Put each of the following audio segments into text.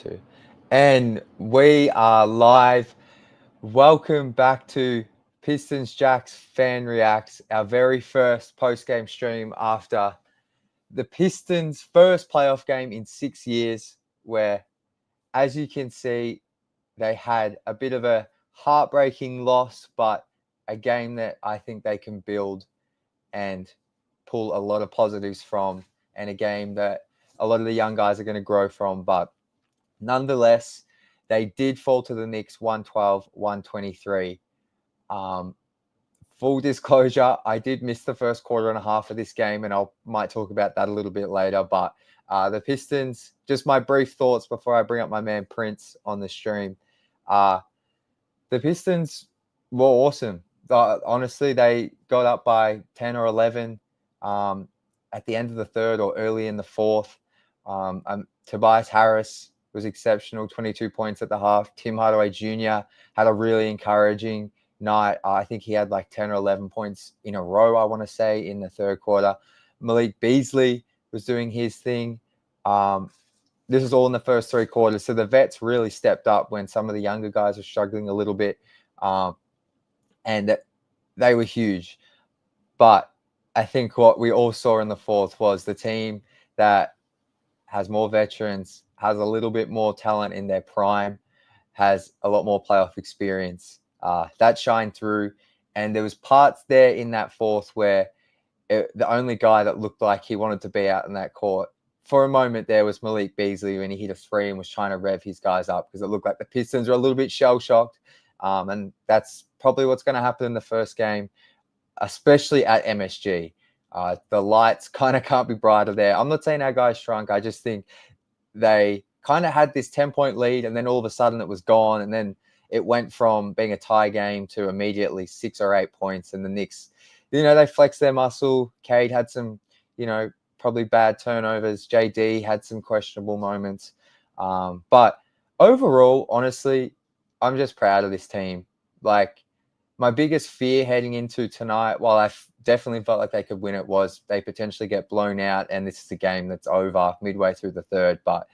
2. And we are live. Welcome back to Pistons Jacks Fan Reacts, our very first post-game stream after the Pistons' first playoff game in 6 years, where, as you can see, they had a bit of a heartbreaking loss, but a game that I think they can build and pull a lot of positives from, and a game that a lot of the young guys are going to grow from. But nonetheless, they did fall to the Knicks 112-123. Full disclosure, I did miss the first quarter and a half of this game, and I might talk about that a little bit later. But the Pistons, just my brief thoughts before I bring up my man Prince on the stream. The Pistons were awesome. Honestly, they got up by 10 or 11 at the end of the third or early in the fourth. Tobias Harris was exceptional, 22 points at the half. Tim Hardaway Jr. had a really encouraging night. I think he had like 10 or 11 points in a row, I want to say, in the third quarter. Malik Beasley was doing his thing. This is all in the first three quarters. So the vets really stepped up when some of the younger guys were struggling a little bit. And they were huge. But I think what we all saw in the fourth was the team that has more veterans, has a little bit more talent in their prime, has a lot more playoff experience. That shined through. And there was parts there in that fourth where the only guy that looked like he wanted to be out in that court for a moment there was Malik Beasley when he hit a three and was trying to rev his guys up, because it looked like the Pistons were a little bit shell-shocked. And that's probably what's going to happen in the first game, especially at MSG. The lights kind of can't be brighter there. I'm not saying our guys shrunk. I just think they kind of had this 10-point lead, and then all of a sudden it was gone. And then it went from being a tie game to immediately 6 or 8 points. And the Knicks, they flexed their muscle. Cade had some, probably bad turnovers. JD had some questionable moments. But overall, honestly, I'm just proud of this team. Like, my biggest fear heading into tonight, while I definitely felt like they could win it, was they potentially get blown out and this is a game that's over midway through the third. But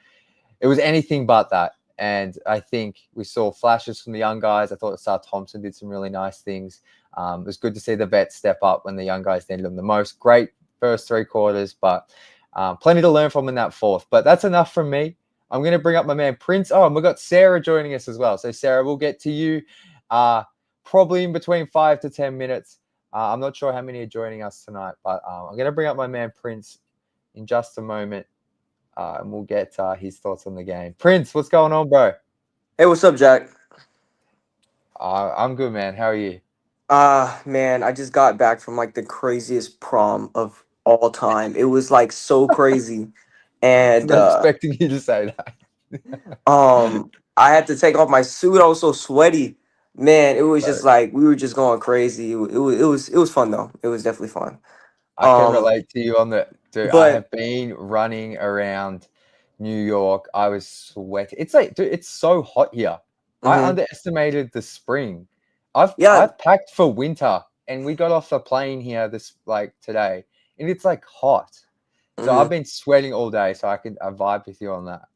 it was anything but that. And I think we saw flashes from the young guys. I thought Asar Thompson did some really nice things. It was good to see the vets step up when the young guys needed them the most. Great first three quarters, but plenty to learn from in that fourth. But that's enough from me. I'm going to bring up my man Prince. Oh, and we've got Sarah joining us as well. So Sarah, we'll get to you probably in between 5 to 10 minutes. I'm not sure how many are joining us tonight, but I'm going to bring up my man Prince in just a moment. And we'll get his thoughts on the game. Prince, what's going on, bro? Hey, what's up, Jack? I'm good, man. How are you? Man, I just got back from like the craziest prom of all time. It was like so crazy. I was And not expecting you to say that. I had to take off my suit. I was so sweaty. Man, it was just Bro, like we were just going crazy. It was fun though. It was definitely fun. I can Um, relate to you on the dude. I but have been running around New York. I was sweating. It's like, dude, it's so hot here. I mhm. underestimated the spring. I've Yeah. I've packed for winter, and we got off the plane here today, and it's like hot. So I've Mhm. been sweating all day. So I vibe with you on that.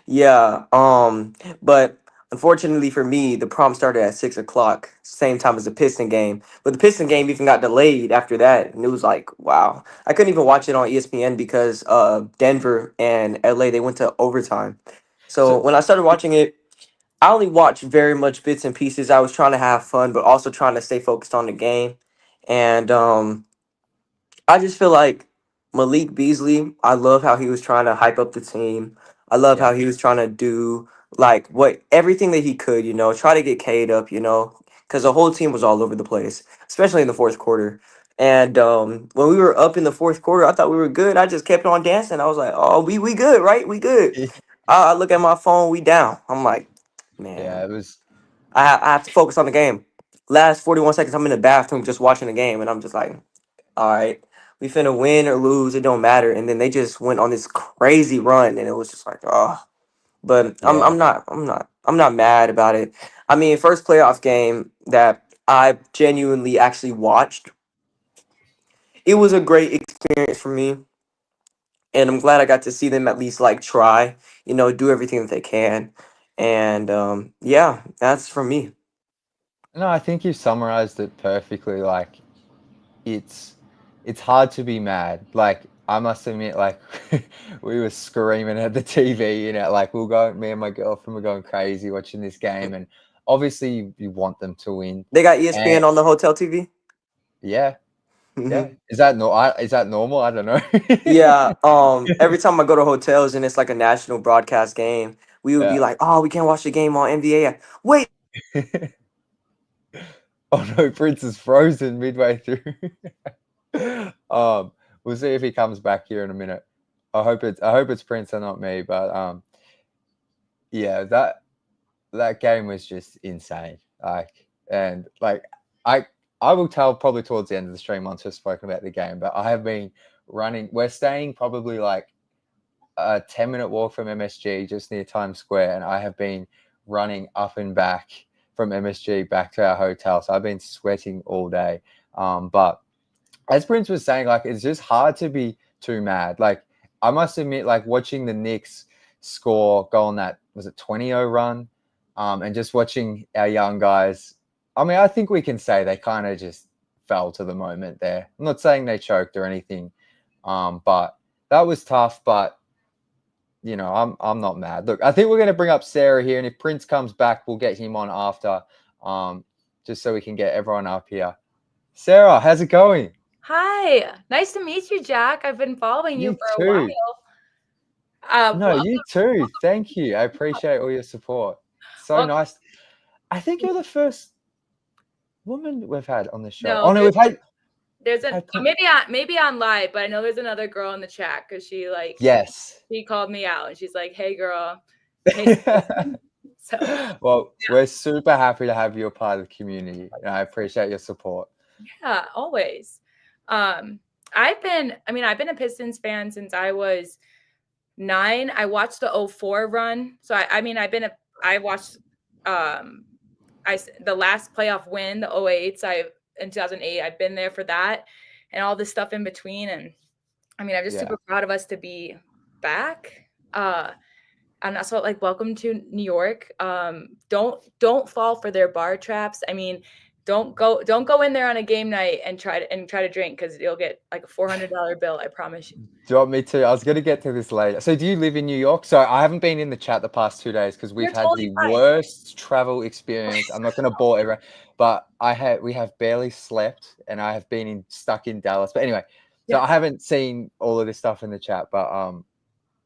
Yeah. But unfortunately for me, the prom started at 6 o'clock, same time as the Piston game. But the Piston game even got delayed after that, and it was like, wow. I couldn't even watch it on ESPN because Denver and LA, they went to overtime. So So when I started watching it, I only watched very much bits and pieces. I was trying to have fun, but also trying to stay focused on the game. And I just feel like Malik Beasley, I love how he was trying to hype up the team. I love yeah, how he was trying to do like what everything that he could, try to get Cade up, because the whole team was all over the place, especially in the fourth quarter. And when we were up in the fourth quarter, I thought we were good. I just kept on dancing. I was like, "Oh, we good, right? We good." I look at my phone, we down. I'm like, yeah. man, It was. I have to focus on the game. Last 41 seconds, I'm in the bathroom just watching the game, and I'm just like, all right, we finna win or lose, it don't matter. And then they just went on this crazy run, and it was just like, oh. But Yeah, I'm not mad about it. I mean, first playoff game that I genuinely actually watched, it was a great experience for me. and I'm glad I got to see them at least like try, do everything that they can. And yeah, that's for me. No, I think you've summarized it perfectly. Like it's it's hard to be mad. Like I must admit, like we were screaming at the TV, like me and my girlfriend were going crazy watching this game, and obviously you want them to win. They got And ESPN on the hotel TV. yeah, yeah. Is that normal? I don't know. Yeah, every time I go to hotels and it's like a national broadcast game, we would be Yeah. like, "Oh, we can't watch the game on NBA." Wait, Oh no, Prince is frozen midway through. We'll see if he comes back here in a minute. I hope it's Prince and not me, but yeah, that game was just insane. I I will tell probably towards the end of the stream once we've spoken about the game, but I have been running. We're staying probably like a 10-minute walk from MSG, just near Times Square, and I have been running up and back from MSG back to our hotel. So I've been sweating all day. But as Prince was saying, like it's just hard to be too mad. Like I must admit, like watching the Knicks go on that was it 20-0 run, and just watching our young guys. I mean, I think we can say they kind of just fell to the moment there. I'm not saying they choked or anything, but that was tough. But I'm not mad. Look, I think we're going to bring up Sarah here, and if Prince comes back, we'll get him on after, just so we can get everyone up here. Sarah, how's it going? Hi, nice to meet you, Jack. I've been following you You for a too. while. No, Welcome. you too. Thank you. I appreciate all your support. So Well, nice. I think you're the first woman we've had on the show. no, Oh no, we've there's an had Prince. maybe on live, but I know there's another girl in the chat because Yes. she called me out and she's like, "Hey, girl." Hey, so Well, yeah, we're super happy to have you a part of the community, and I appreciate your support. yeah, always. I've been a Pistons fan since I was 9. I watched the '04 run, so I watched um the last playoff win, the '08. In 2008, I've been there for that and all this stuff in between. And I'm just Yeah. super proud of us to be back. And also like welcome to New York. Don't fall for their bar traps. I mean, don't go in there on a game night and try to drink because you'll get like a $400 bill. I promise you. Do you want me to? I was going to get to this later. So, do you live in New York? So, I haven't been in the chat the past 2 days because we've You're had totally the fine. worst travel experience. I'm not going to bore everyone, but we have barely slept, and I have been stuck in Dallas. But anyway, so Yeah. I haven't seen all of this stuff in the chat, but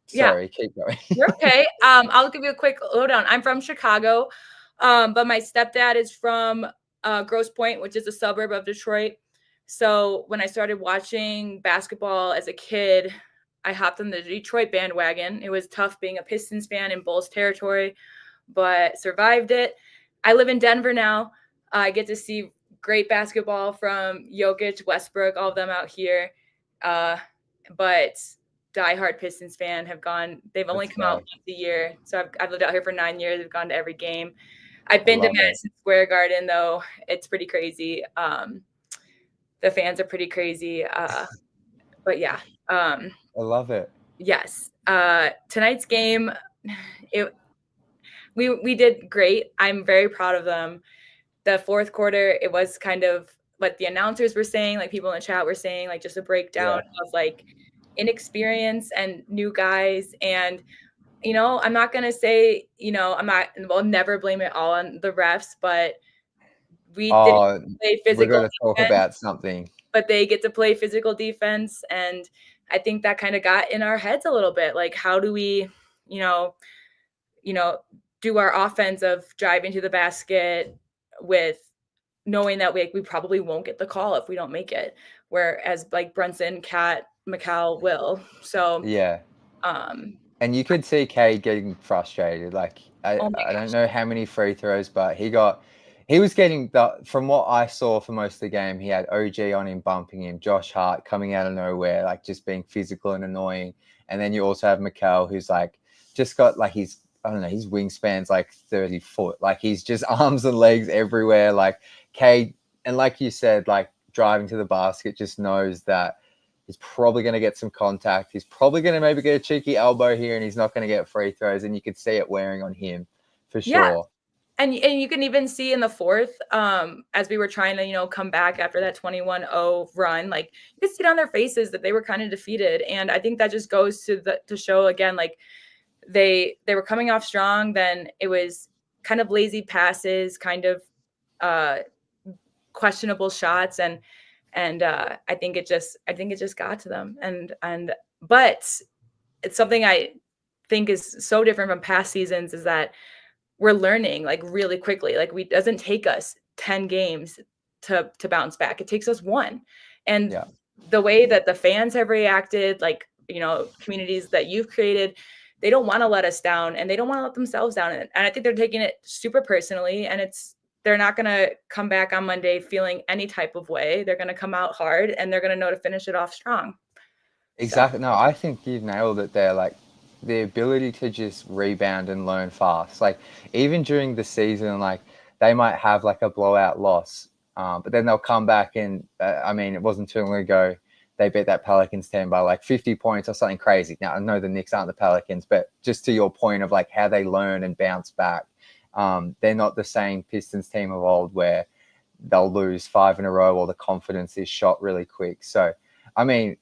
Yeah. sorry, keep going. You're okay. I'll give you a quick lowdown. I'm from Chicago, but my stepdad is from Grosse Pointe, which is a suburb of Detroit. So when I started watching basketball as a kid, I hopped on the Detroit bandwagon. It was tough being a Pistons fan in Bulls territory, but survived it. I live in Denver now. I get to see great basketball from Jokic, Westbrook, all of them out here. But diehard Pistons fan they've only Let's come out go. once a year. So I've lived out here for 9 years. I've gone to every game. I've been to love it. Madison Square Garden though. It's pretty crazy. The fans are pretty crazy. But yeah. I love it. Yes. Tonight's game, we did great. I'm very proud of them. The fourth quarter, it was kind of what the announcers were saying, like people in the chat were saying, like just a breakdown of like inexperience and new guys. And I'm not gonna say, we'll never blame it all on the refs, but we didn't play We're physical going to talk defense, about something. but they get to play physical defense. And I think that kind of got in our heads a little bit. Like, how do we, you know, do our offense of driving to the basket with knowing that we probably won't get the call if we don't make it. Whereas like Brunson, Cat, McCall will. So Yeah. And you could see Cade getting frustrated. Like I don't know how many free throws, but he was getting from what I saw for most of the game, he had OG on him, bumping him, Josh Hart coming out of nowhere, like just being physical and annoying. And then you also have McCall, who's like just got like his wingspan's like 30 foot. Like he's just arms and legs everywhere. Like Cade, and like you said, like driving to the basket, just knows that He's probably going to get some contact. He's probably going to maybe get a cheeky elbow here, and he's not going to get free throws. And you could see it wearing on him for Yeah. sure. And you can even see in the fourth, as we were trying to, come back after that 21-0 run, like you could see it on their faces that they were kind of defeated. And I think that just goes to show again, like they were coming off strong. Then it was kind of lazy passes, kind of questionable shots, and I think it just got to them. But it's something I think is so different from past seasons is that we're learning like really quickly. Like it doesn't take us 10 games to bounce back. It takes us one. And the way that the fans have reacted, like, communities that you've created, they don't want to let us down and they don't want to let themselves down. And I think they're taking it super personally, and they're not going to come back on Monday feeling any type of way. They're going to come out hard and they're going to know to finish it off strong. Exactly. So. No, I think you've nailed it there. Like the ability to just rebound and learn fast. Like even during the season, like they might have like a blowout loss, but then they'll come back and it wasn't too long ago they beat that Pelicans team by like 50 points or something crazy. Now I know the Knicks aren't the Pelicans, but just to your point of like how they learn and bounce back, they're not the same Pistons team of old where they'll lose 5 in a row or the confidence is shot really quick. So, I'm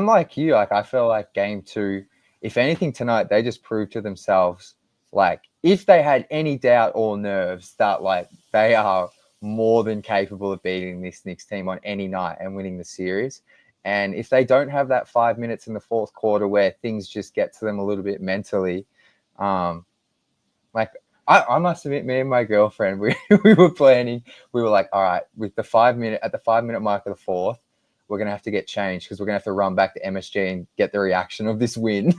like you. Like I feel like game 2, if anything tonight, they just proved to themselves, like if they had any doubt or nerves, that like they are more than capable of beating this Knicks team on any night and winning the series. And if they don't have that 5 minutes in the fourth quarter where things just get to them a little bit mentally, like I must admit, me and my girlfriend, we were planning. We were like, all right, with the 5 minute at the 5 minute mark of the fourth, we're going to have to get changed because we're going to have to run back to MSG and get the reaction of this win.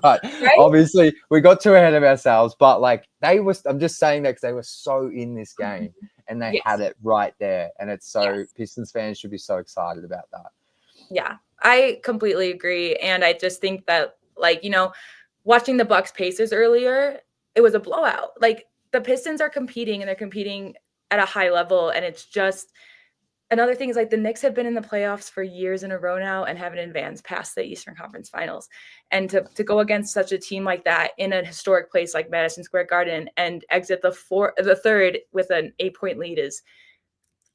But obviously we got too ahead of ourselves, but like I'm just saying that because they were so in this game and they had it right there. And it's so Pistons fans should be so excited about that. Yeah, I completely agree. And I just think that like, watching the Bucks Pacers earlier, it was a blowout. Like the Pistons are competing and they're competing at a high level. And it's just, another thing is like the Knicks have been in the playoffs for years in a row now and haven't advanced past the Eastern Conference Finals. And to go against such a team like that in a historic place like Madison Square Garden and exit the third with an 8-point lead is,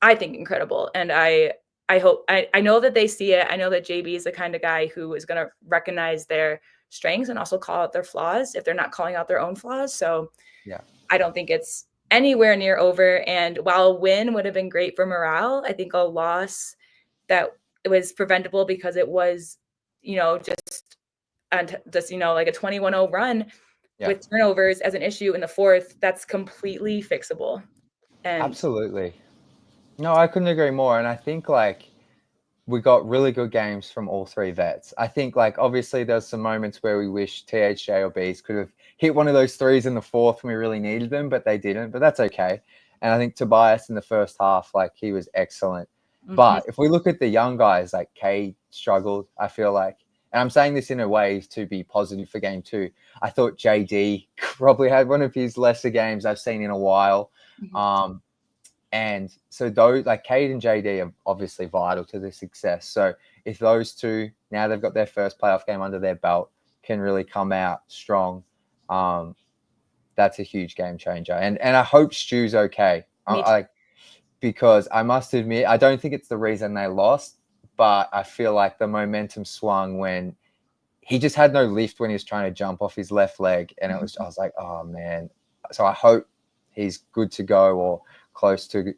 I think, incredible. And I hope I know that they see it. I know that JB is the kind of guy who is going to recognize their strengths and also call out their flaws if they're not calling out their own flaws. So I don't think it's anywhere near over. And while a win would have been great for morale, I think a loss that it was preventable because it was, just like a 21-0 run with turnovers as an issue in the fourth, that's completely fixable. And absolutely. No, I couldn't agree more. And I think like we got really good games from all three vets. I think like obviously there's some moments where we wish THJ or Bees could have hit one of those threes in the fourth when we really needed them, but they didn't. But that's okay. And I think Tobias in the first half, like he was excellent. But if we look at the young guys, like Cade struggled, I feel like. And I'm saying this in a way to be positive for game 2. I thought JD probably had one of his lesser games I've seen in a while. And so those like Cade and JD are obviously vital to the success. So if those two, now they've got their first playoff game under their belt, can really come out strong, that's a huge game changer. And I hope Stu's okay. Because I must admit, I don't think it's the reason they lost, but I feel like the momentum swung when he just had no lift when he was trying to jump off his left leg. And I was like, oh man. So I hope he's good to go or close to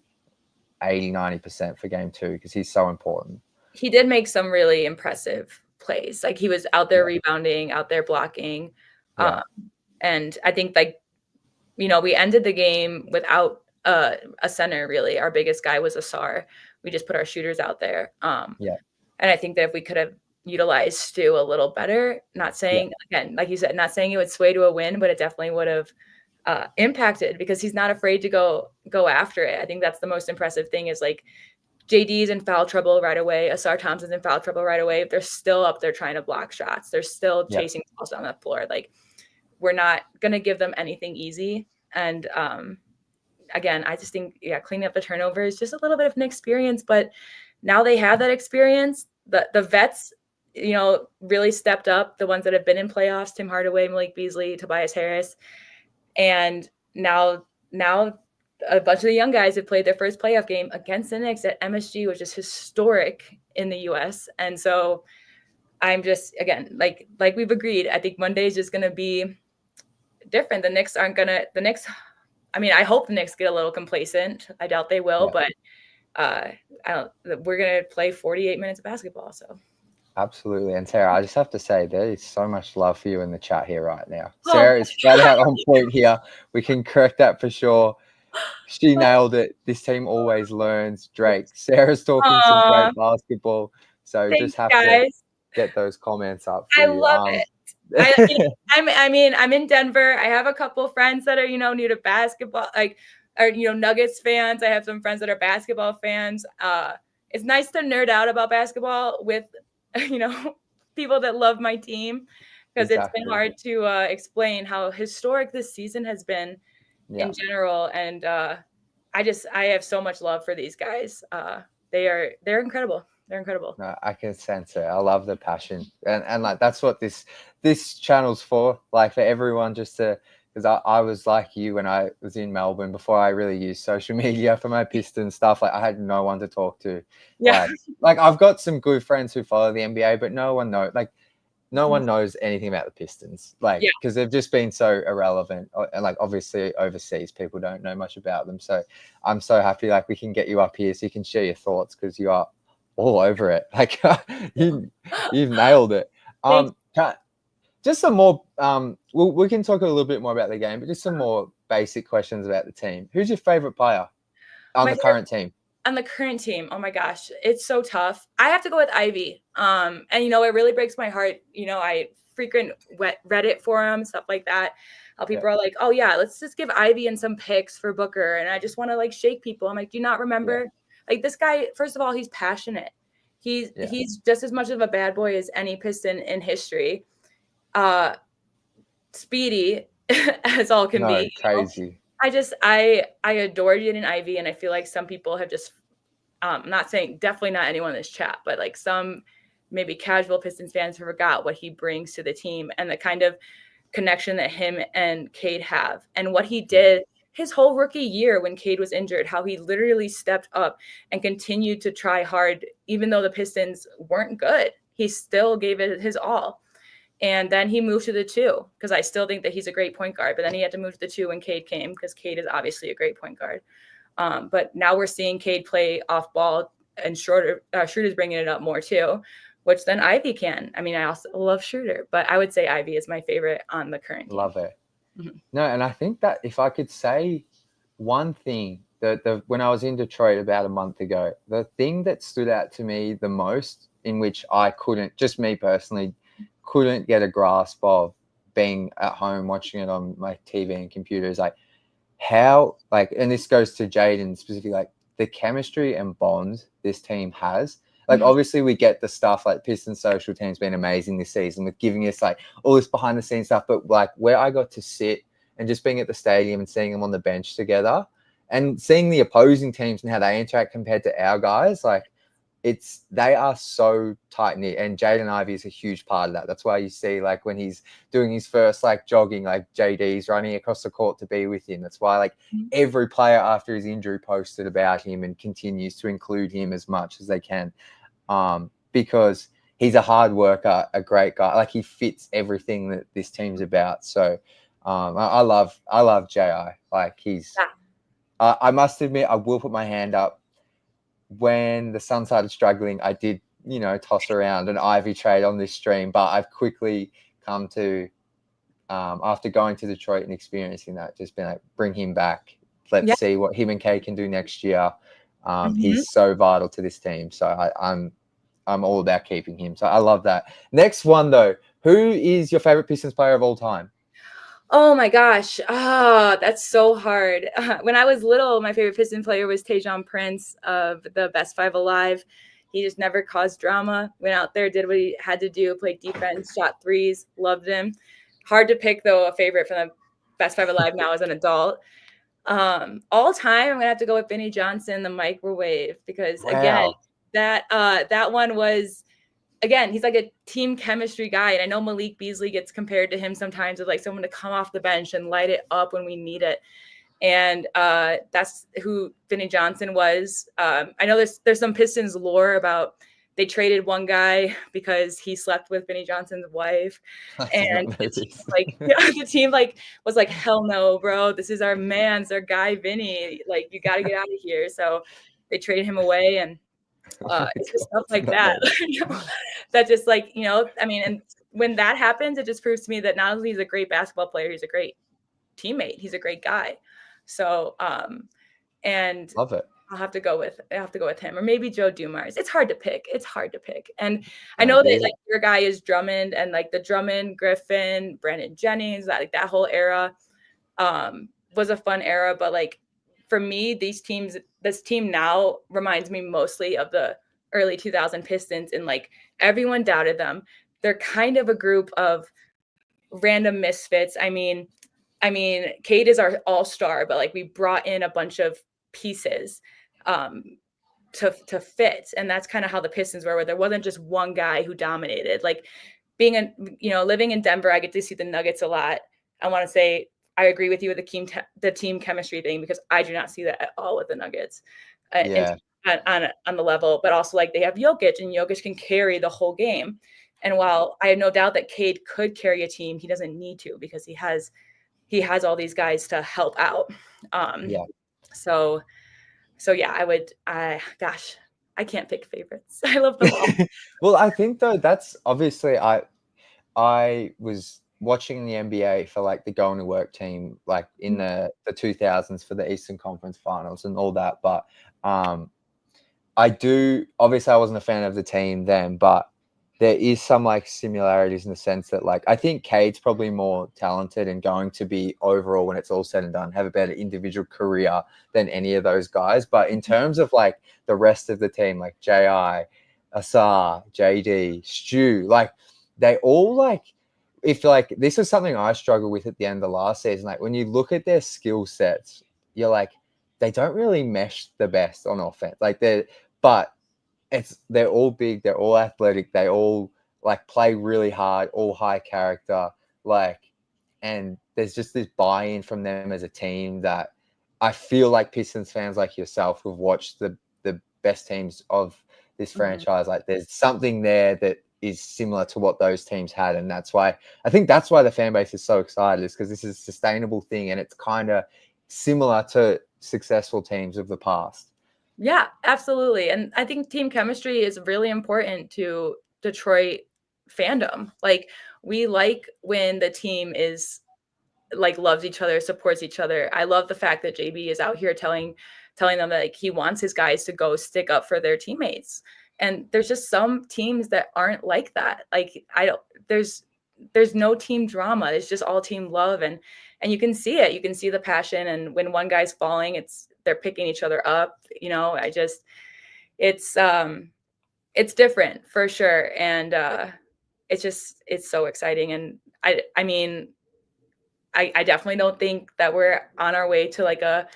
80-90% for game 2 because he's so important. He did make some really impressive plays. Like he was out there rebounding, out there blocking. And I think like, we ended the game without a center really. Our biggest guy was Asar. We just put our shooters out there. And I think that if we could have utilized Stu a little better, not saying again, like you said, not saying it would sway to a win, but it definitely would have impacted because he's not afraid to go after it. I think that's the most impressive thing is like JD's in foul trouble right away. Asar Thompson's in foul trouble right away. They're still up there trying to block shots. They're still chasing balls down the floor. Like we're not going to give them anything easy. And again, I just think, cleaning up the turnovers, just a little bit of an experience, but now they have that experience. the vets, really stepped up. The ones that have been in playoffs: Tim Hardaway, Malik Beasley, Tobias Harris, and now a bunch of the young guys have played their first playoff game against the Knicks at MSG, which is historic in the U.S. And so I'm just, again, like we've agreed, I think Monday is just going to be different. The Knicks, I mean, I hope the Knicks get a little complacent. I doubt they will, but we're going to play 48 minutes of basketball. So. Absolutely. And Sarah, I just have to say there is so much love for you in the chat here right now. Sarah is flat out on point here. We can correct that for sure. She nailed it. This team always learns. Drake. Sarah's talking some great basketball. So thanks, just have guys. to get those comments up for I you. love it. I'm in Denver. I have a couple friends that are, new to basketball, Nuggets fans. I have some friends that are basketball fans. It's nice to nerd out about basketball with, people that love my team, because It's been hard to explain how historic this season has been in general. And I have so much love for these guys. They're incredible. They're incredible. No, I can sense it. I love the passion, and like that's what this channel's for. Like for everyone, just to, because I was like you when I was in Melbourne before I really used social media for my Pistons stuff. Like I had no one to talk to. Yeah. Like I've got some good friends who follow the NBA, but no one knows anything about the Pistons. Like because they've just been so irrelevant. And like obviously overseas people don't know much about them. So I'm so happy like we can get you up here so you can share your thoughts, because you are all over it. Like you've nailed it. Just some more we can talk a little bit more about the game, but just some more basic questions about the team. Who's your favorite player on the current team? On the current team, oh my gosh, it's so tough. I have to go with Ivy. And it really breaks my heart. I frequent Reddit forums, stuff like that. How people are like, oh yeah, let's just give Ivy and some picks for Booker. And I just want to like shake people. I'm like, do you not remember? Like this guy, first of all, he's passionate. He's just as much of a bad boy as any Piston in history. Speedy as all can be. Crazy. I adore Jaden Ivey, and I feel like some people have just, not saying, definitely not anyone in this chat, but like some maybe casual Pistons fans forgot what he brings to the team and the kind of connection that him and Cade have, and what he did his whole rookie year when Cade was injured, how he literally stepped up and continued to try hard, even though the Pistons weren't good. He still gave it his all. And then he moved to the 2, because I still think that he's a great point guard. But then he had to move to the 2 when Cade came, because Cade is obviously a great point guard. But now we're seeing Cade play off ball, and Schroeder's bringing it up more too, which then Ivy can. I mean, I also love Schroeder, but I would say Ivy is my favorite on the current team. Love it. Mm-hmm. No, and I think that if I could say one thing, that when I was in Detroit about a month ago, the thing that stood out to me the most, in which I couldn't, just me personally, couldn't get a grasp of being at home watching it on my TV and computer, is like how, like, and this goes to Jaden specifically, like the chemistry and bond this team has. Like, obviously we get the stuff like Pistons social team's been amazing this season with giving us like all this behind the scenes stuff, but like where I got to sit and just being at the stadium and seeing them on the bench together and seeing the opposing teams and how they interact compared to our guys, like they are so tight knit, and Jaden Ivey is a huge part of that. That's why you see like when he's doing his first like jogging, like JD's running across the court to be with him. That's why like every player after his injury posted about him and continues to include him as much as they can, because he's a hard worker, a great guy. Like he fits everything that this team's about. So I love JI. Like I must admit, I will put my hand up. When the Suns started struggling, I did, toss around an Ivy trade on this stream, but I've quickly come to, after going to Detroit and experiencing that, just been like, bring him back. Let's see what him and Kay can do next year. He's so vital to this team. So I'm all about keeping him. So I love that. Next one though, who is your favorite Pistons player of all time? Oh my gosh. That's so hard. When I was little, my favorite Piston player was Tajon Prince of the Best Five Alive. He just never caused drama. Went out there, did what he had to do, played defense, shot threes, loved him. Hard to pick, though, a favorite from the Best Five Alive now as an adult. All time, I'm going to have to go with Vinnie Johnson, the microwave, because, again, that one was again, he's like a team chemistry guy. And I know Malik Beasley gets compared to him sometimes as like someone to come off the bench and light it up when we need it. And that's who Vinny Johnson was. I know there's some Pistons lore about they traded one guy because he slept with Vinny Johnson's wife, and the team was like, hell no, bro, this is our man's our guy Vinny, like you got to get out of here. So they traded him away, and it's just stuff like that. That just like, I mean, and when that happens, it just proves to me that not only he's a great basketball player, he's a great teammate. He's a great guy. So, and love it. I have to go with him, or maybe Joe Dumars. It's hard to pick. And I know that like your guy is Drummond, and like the Drummond, Griffin, Brandon Jennings, that whole era was a fun era. But like for me, this team now reminds me mostly of the early 2000 Pistons, and like everyone doubted them. They're kind of a group of random misfits. I mean, Cade is our all-star, but like we brought in a bunch of pieces to fit. And that's kind of how the Pistons were, where there wasn't just one guy who dominated. Like living in Denver, I get to see the Nuggets a lot. I want to say I agree with you with the team chemistry thing, because I do not see that at all with the Nuggets on the level. But also like they have Jokic, and Jokic can carry the whole game. And while I have no doubt that Cade could carry a team, he doesn't need to, because he has all these guys to help out. So yeah, I can't pick favorites. I love them all. Well, I think though that's obviously I was watching the NBA for like the Going to Work team, like in the 2000s for the Eastern Conference Finals and all that. But obviously I wasn't a fan of the team then, but there is some like similarities in the sense that like I think Cade's probably more talented and going to be overall, when it's all said and done, have a better individual career than any of those guys. But in terms of like the rest of the team, like J.I., Asar, JD, Stu, like they all like, if like this is something I struggled with at the end of the last season, like when you look at their skill sets, you're like, they don't really mesh the best on offense. Like they're all big, they're all athletic, they all like play really hard, all high character, like, and there's just this buy-in from them as a team that I feel like Pistons fans like yourself who've watched the best teams of this franchise, like there's something there that is similar to what those teams had. And that's why the fan base is so excited, is because this is a sustainable thing and it's kind of similar to successful teams of the past. Yeah, absolutely. And I think team chemistry is really important to Detroit fandom. Like we like when the team is like loves each other, supports each other. I love the fact that JB is out here telling them that like he wants his guys to go stick up for their teammates. And there's just some teams that aren't like that. Like there's no team drama. It's just all team love, and you can see it. You can see the passion, and when one guy's falling, they're picking each other up. It's different for sure, and it's so exciting. And I mean, I definitely don't think that we're on our way to like a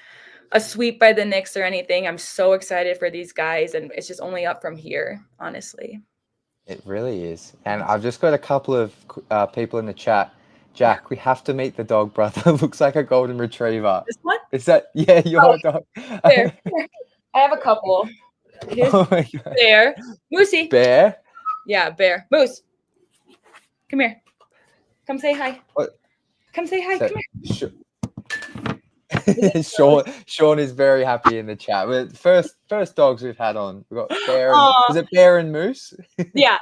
sweep by the Knicks or anything. I'm so excited for these guys, and it's just only up from here, honestly. It really is. And I've just got a couple of people in the chat. Jack, we have to meet the dog, brother. Looks like a golden retriever. This one? Is that, yeah, your dog? There. I have a couple. Here's Bear. Moosey. Bear? Yeah, Bear. Moose. Come here. Come say hi. What? Come say hi. Come here. Sean is very happy in the chat. But first dogs we've had on. We've got Bear. Is it Bear and Moose? Yeah.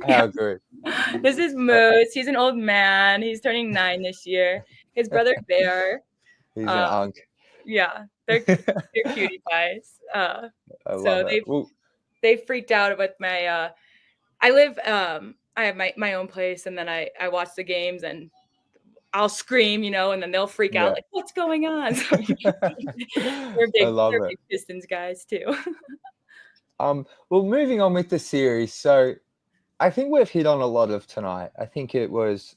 How good. This is Moose. He's an old man. He's turning 9 this year. His brother Bear. He's an unk. Yeah, they're cutie pies. They freaked out with my. I have my own place, and then I watch the games and I'll scream, and then they'll freak out like, what's going on? So, they're big Pistons guys too. Well, moving on with the series. So I think we've hit on a lot of tonight. I think it was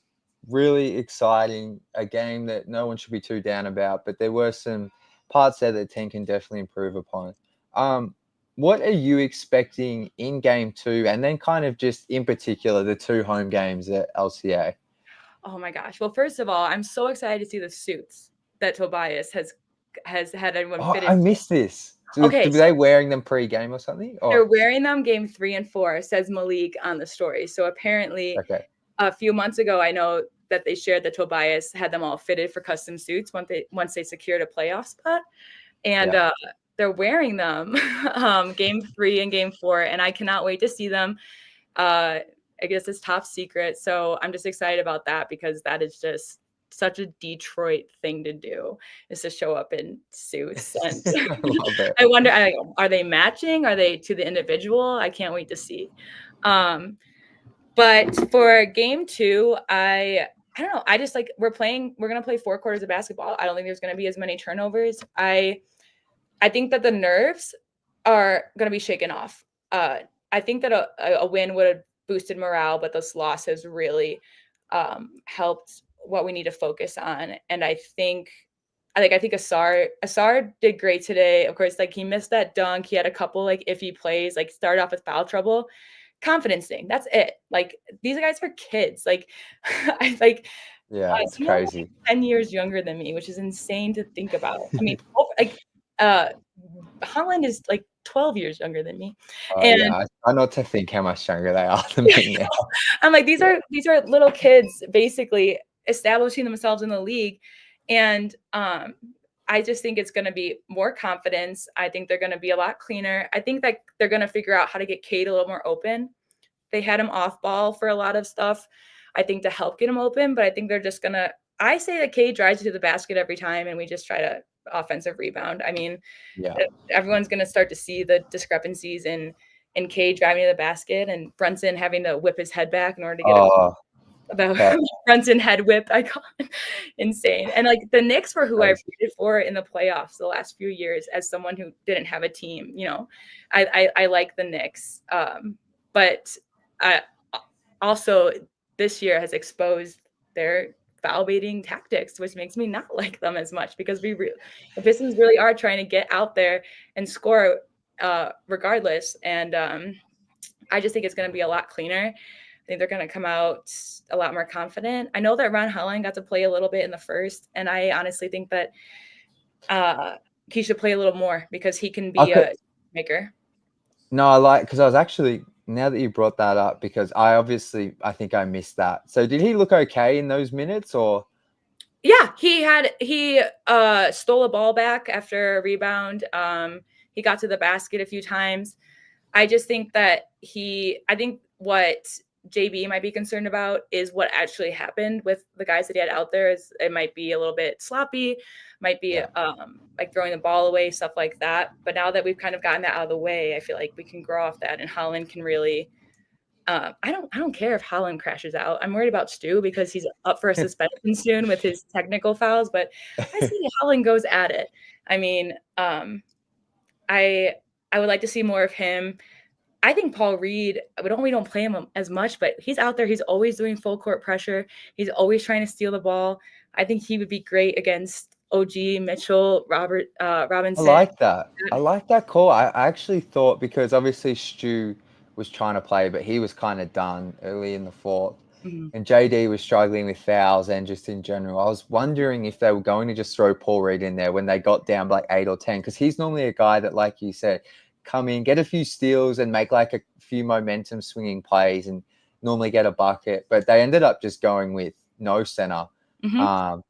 really exciting, a game that no one should be too down about, but there were some parts there that the team can definitely improve upon. what are you expecting in game 2, and then kind of just in particular the 2 home games at LCA? Oh my gosh. Well, first of all, I'm so excited to see the suits that Tobias has had everyone Oh, fit I in. missed this. Were Okay, they wearing them pre-game or something? they're Or wearing them game 3 and 4, says Malik on the story. So apparently okay, a few months ago, I know that they shared that Tobias had them all fitted for custom suits once they secured a playoff spot. And yeah. they're wearing them game 3 and game 4, and I cannot wait to see them. I guess it's top secret, so I'm just excited about that because that is just such a Detroit thing to do, is to show up in suits. And I love it. I wonder, are they matching? Are they to the individual? I can't wait to see. But for game 2, I don't know. I just like we're going to play 4 quarters of basketball. I don't think there's going to be as many turnovers. I think that the nerves are going to be shaken off. I think that a win would have boosted morale, but this loss has really helped what we need to focus on. And I think Asar did great today. Of course, like he missed that dunk. He had a couple like iffy plays, like started off with foul trouble. Confidence thing. That's it. Like these guys are kids. Like I like Yeah, it's some of them are crazy. 10 years younger than me, which is insane to think about. I mean, Holland is like 12 years younger than me. And Yeah, I try not to think how much younger they are than me now. I'm like, these are little kids basically establishing themselves in the league. And I just think it's going to be more confidence. I think they're going to be a lot cleaner. I think that they're going to figure out how to get Cade a little more open. They had him off ball for a lot of stuff, I think, to help get him open. But I think they're just going to – I say that Cade drives you to the basket every time, and we just try to offensive rebound. I mean, Yeah, everyone's going to start to see the discrepancies in Cade driving to the basket and Brunson having to whip his head back in order to get that- Brunson head whip. I call it insane. And like the Knicks were who I crazy. rooted for in the playoffs the last few years as someone who didn't have a team. You know, I like the Knicks, but I also this year has exposed their foul baiting tactics, which makes me not like them as much because the Pistons really are trying to get out there and score regardless. And I just think it's going to be a lot cleaner. I think they're going to come out a lot more confident. I know that Ron Holland got to play a little bit in the first, and I honestly think that he should play a little more because he can be a maker. No, because I was actually, now that you brought that up, because I think I missed that. So did he look okay in those minutes or? Yeah, he stole a ball back after a rebound. He got to the basket a few times. I just think that I think what JB might be concerned about is what actually happened with the guys that he had out there. Is it might be a little bit sloppy, might be like throwing the ball away, stuff like that. But now that we've kind of gotten that out of the way, I feel like we can grow off that, and Holland can really. I don't care if Holland crashes out. I'm worried about Stu because he's up for a suspension soon with his technical fouls. But I see Holland goes at it. I mean, I would like to see more of him. I think Paul Reed, we don't play him as much, but he's out there. He's always doing full court pressure. He's always trying to steal the ball. I think he would be great against OG, Mitchell, Robinson. I like that. I like that call. I actually thought, because obviously Stu was trying to play, but he was kind of done early in the fourth. Mm-hmm. And JD was struggling with fouls and just in general. I was wondering if they were going to just throw Paul Reed in there when they got down like 8 or 10, because he's normally a guy that, like you said, come in, get a few steals and make like a few momentum swinging plays and normally get a bucket. But they ended up just going with no center. Mm-hmm.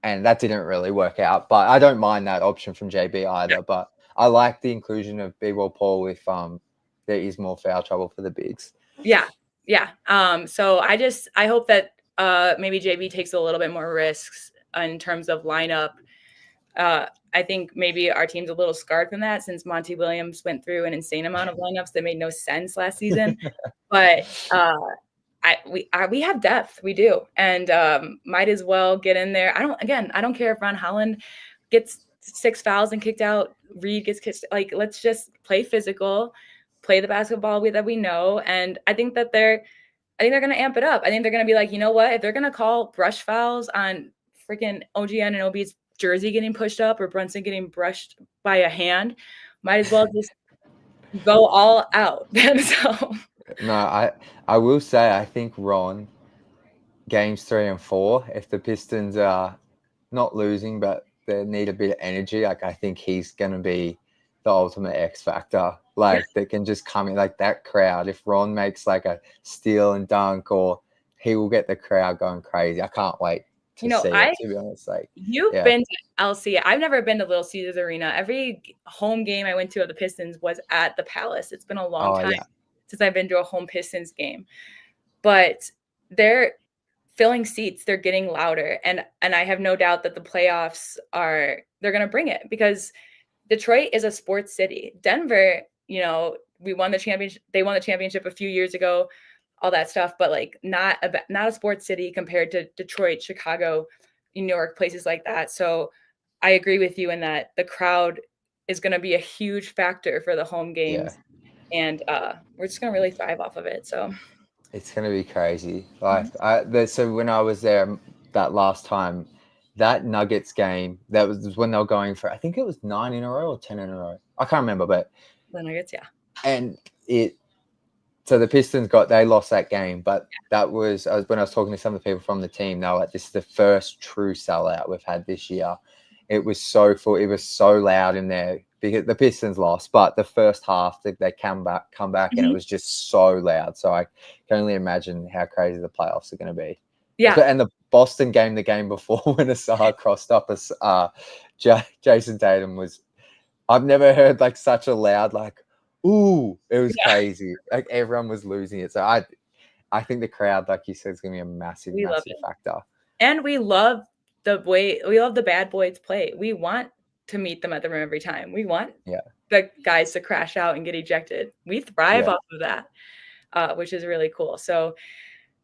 And that didn't really work out. But I don't mind that option from JB either. But I like the inclusion of B-Ball Paul if there is more foul trouble for the bigs. Yeah. So I hope that maybe JB takes a little bit more risks in terms of lineup. I think maybe our team's a little scarred from that since Monty Williams went through an insane amount of lineups that made no sense last season. But we have depth, we do, and might as well get in there. I don't care if Ron Holland gets 6 fouls and kicked out. Reed gets kicked. Like, let's just play physical, play the basketball that we know, and I think they're going to amp it up. I think they're going to be like, you know what, if they're going to call brush fouls on freaking OGN and OB's jersey getting pushed up or Brunson getting brushed by a hand, might as well just go all out. So No, I will say I think Ron, games 3 and 4, if the Pistons are not losing but they need a bit of energy, like I think he's gonna be the ultimate X factor. Like that can just come in like that crowd. If Ron makes like a steal and dunk, or he will get the crowd going crazy. I can't wait to see it, to be honest. Like, you've yeah. been to LC. I've never been to Little Caesars Arena. Every home game I went to of the Pistons was at the Palace. It's been a long time since I've been to a home Pistons game. But they're filling seats, they're getting louder, and I have no doubt that the playoffs they're going to bring it, because Detroit is a sports city. Denver, we won the championship. They won the championship a few years ago, all that stuff, but like not a sports city compared to Detroit, Chicago, New York, places like that. So I agree with you in that the crowd is going to be a huge factor for the home games, and we're just going to really thrive off of it. So it's going to be crazy. Like, so when I was there that last time, that Nuggets game, that was when they were going for, I think it was 9 in a row or 10 in a row. I can't remember, but the Nuggets, yeah. And so the Pistons they lost that game, but that was when I was talking to some of the people from the team. They were like, "This is the first true sellout we've had this year." It was so full. It was so loud in there because the Pistons lost, but the first half they come back, and it was just so loud. So I can only imagine how crazy the playoffs are going to be. Yeah. And the Boston game, the game before, when Asar crossed up as Jason Tatum was. I've never heard like such a loud like. Ooh, it was crazy. Like everyone was losing it. So I think the crowd, like you said, is going to be a massive factor. And we love the bad boys play. We want to meet them at the rim every time. We want the guys to crash out and get ejected. We thrive off of that, which is really cool. So,